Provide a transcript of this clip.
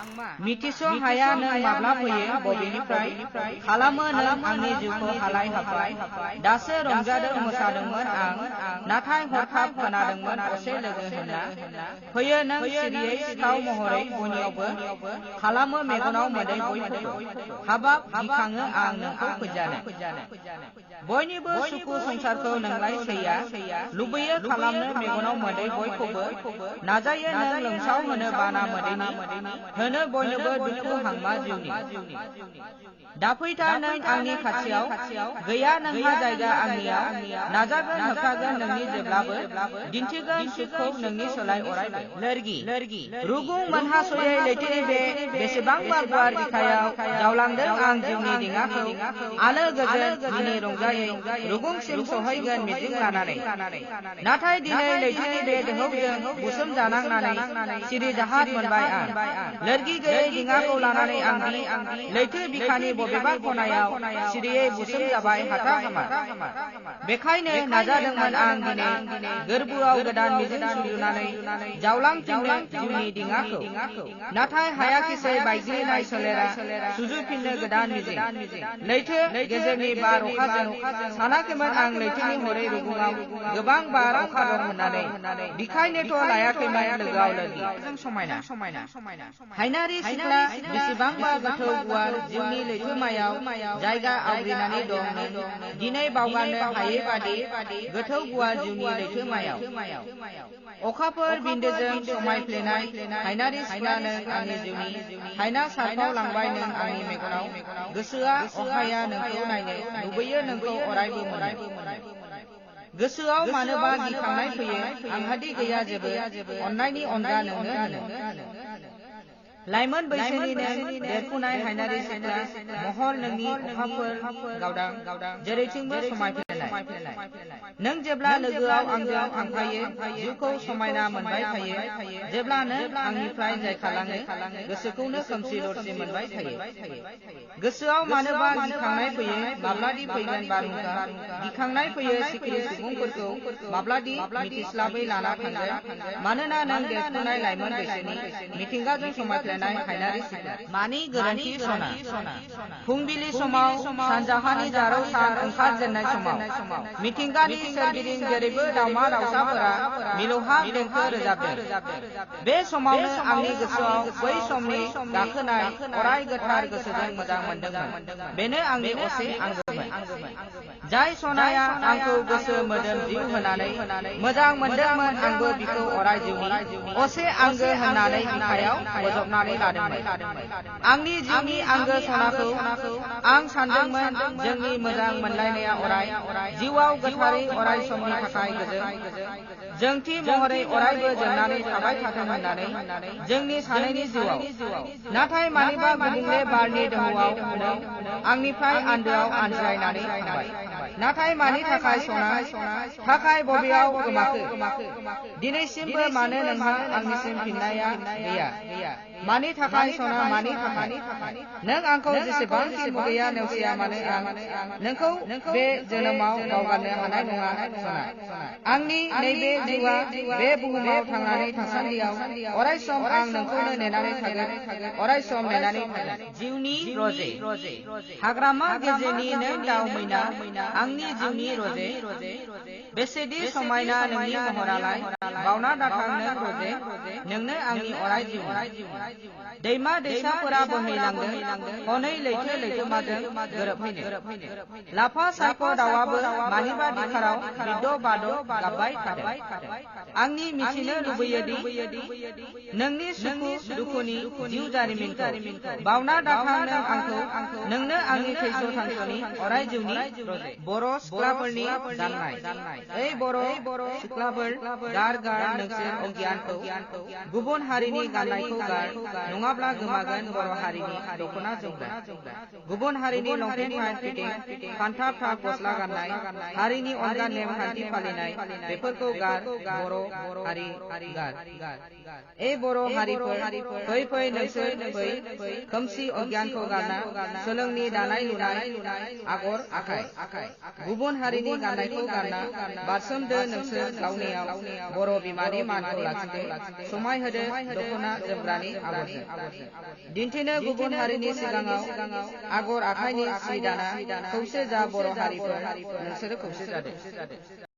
मिथिस' हाया नों माब्ला फैयो बबेनिफ्राय खालामो नों आंनि जिउखौ हालाय हाफाय दासो रंजादों मोसादोंमोन आं नाथाय हरखाब खोनादोंमोन असे लोगो होनना फैयो नों सिरियै सिखाव महरै बयनियावबो खालामो मेगनाव मोदै बयखौबो हाबाब गिखाङो आं नोंखौ फैजानो बयनिबो सुखु संसारखौ नोंलाय सैया लुबैयो खालामनो मेगनाव मोदै बयखौबो नाजायो नों लोमसाव होनो बाना मोदैनि होनो बयनोबो दुखु हांमा जिउनि दाफैथार नों आंनि खाथियाव गैया नोंहा जायगा आंनियाव नाजागोन होबथागोन नोंनि जेब्लाबो दिन्थिगोन सुखौ नोंनि सोलाय अरायबो लोरगि रुगुं मोनहास'यै लैथोनि बे बेसेबांबा गुवार बिखायाव जावलांदों आं जिउनि दिङाखौ आलो गोजोन मिनि रंजायै रुगुंसिम सहैगोन मिजिं लानानै नाथाय दिनै लैथोनि बे दोहौजों बुसोम जानांनानै सिरि जाहार मोनबाय आं लोरगि गैयै दिङाखौ लानानै आंदि लैथो बिखानि बबेबा खनायाव सिरियै बुसोम जाबाय हाथा हामा बेखायनो नाजादोंमोन आं दिनै गोरबोआव गोदान मिजिं सुजुनानै जावलांफिननो जिउनि दिङाखौ नाथाय हायाखिसै बायग्लिनाय सोलेरा सुजुफिननो गोदान मिजिं लैथो गेजेरनि बार अखाजों सानाखैमोन आं लैथोनि हरै रुगुङाव गोबां बार अखा दं होननानै बिखायनोथ' लायाखैमोन लोगोआव लोरगि समायना हायनारि सिख्ला बेसेबांबा गोथौ गुवार जिउनि लैथोमायाव जायगा आवग्रिनानै दं नों दिनै बावगारनो हायै बादि गोथौ गुवार जिउनि लैथोमायाव अखाफोर बिन्दोजों समायफ्लेनाय हायनारि सिख्ला नों आंनि जिउनि हायना सारफाव लांबाय नों आंनि मेगनाव गोसोआ अहाया नोंखौ नायनो लुबैयो नोंखौ अरायबो मोननो गोसोआव मानोबा गिखांनाय फैयो आंहादि गैया जेबो अननायनि अनगा नोंनो होनो लाइमोन बैसोनि नों देरफुनाय हायनारि सिख्ला महर नोंनि अखाफोर गावदां जेरैथिंबो समायफ्लेनाय नों जेब्ला लोगोआव आंजों थांफायो जिउखौ समायना मोनबाय थायो जेब्ला नों आंनिफ्राय जायखालाङो गोसोखौनो खोमसि दरसि मोनबाय थायो गोसोआव मानोबा गिखांनाय फैयो माब्लादि फैगोन बारहुंखा गिखांनाय फैयो सिखिरि सुबुंफोरखौ माब्लादि मिथिस्लाबै लाना थांगोन मानोना नों देरफुनाय लाइमोन बैसोनि मिथिंगाजों समायफ्लेनाय हायनारि सिख्ला मानि गोरोन्थि सना फुंबिलि समाव सानजाहानि जारौ सान ओंखारजेननाय समाव मिथिंगानि सोरगिदिं जेरैबो दावमा दावसाफोरा मिलौहाब देंखो रोजाबदों बे समावनो आंनि गोसोआव बै समनि गाखोनाय अराय गोथार गोसोजों मोजां मोनदोंमोन बेनो आंनि असे आंगोमोन जाय सनाया आंखौ गोसो मोदोम जिउ होनानै मोजां मोनदोंमोन आंबो बिखौ अराय जिउनि असे आंगो होननानै बिखायाव बजबनानै लादोंमोन आंनि जिउनि आंगो सनाखौ आं सानदोंमोन जोंनि मोजां मोनलायनाया अराय जिउआव गोथारै अराय समनि थाखाय गोजोन जोंथि महरै अरायबो जोंनानै थाबाय थाथों होननानै जोंनि सानैनि जिउआव नाथाय मानिबा गुबुंले बारनि दोहौआव नों आंनिफ्राय आन्दोआव आनज्रायनानै थांबाय नाथाय मानि थाखाय सना थाखाय बबेयाव गोमाखो दिनैसिमबो मानो नोंहा आंनिसिम फिननाया गैया मानि थाखाय सना मानि थाखाय नों आंखौ जेसेबांखि मुगैया नेवसिया मानो आं नोंखौ बे जोनोमाव बावगारनो हानाय नङा सना आंनि नैबे जिउआ बे बुहुमाव थांनानै थासान्दियाव अराय सम आं नोंखौनो नेनानै थागोन अराय सम नेनानै थागोन जिउनि रजे हाग्रामा गेजेरनि नों दाउ मैना आंनि जिउनि रजे बेसेदि समायना नोंनि महरालाय बावना दाथां नों रजे नोंनो आंनि अराय जिउ दैमा दैसाफोरा बोहैलांदों हनै लैथो लैथोमाजों गोरोबहैनो लाफा सायख' दाउआबो मानिबा दिखाराव बिद' बाद' गाबबाय थादों आंनि मिथिनो लुबैयोदि नोंनि सुखु दुखुनि जिउ जारिमिनखौ बावना दाथां नों आंखौ नोंनो आंनि थैस' थांस'नि अराय जिउनि बर' सिख्लाफोरनि गाननाय ओइ बर' सिख्लाफोर गार नोंसोर अगियानखौ गुबुन हारिनि गाननायखौ गार नङाब्ला गोमागोन बर' हारिनि दख'ना जोमग्रा गुबुन हारिनि लंपेन्ट पेन्ट फिटिं फान्थाब थाब गस्ला गाननाय हारिनि अनगा नेम खान्थि फालिनाय बेफोरखौ गार बर' हारि गार ए बर' हारिफोर फै नोंसोर फै खोमसि अगियानखौ गारना सोलोंनि दानाय लुनाय आगर आखाय गुबुन हारिनि गाननायखौ गारना बारसोमदो नोंसोर गावनियाव बर' बिमानि मानखौ लाखिदो समाय होदो दखना जोमग्रानि आगरजों दिन्थिनो गुबुन हारिनि सिगाङाव आगर आखाइनि सि दाना खौसे जा बर' हारिफोर नोंसोरो खौसे जादों।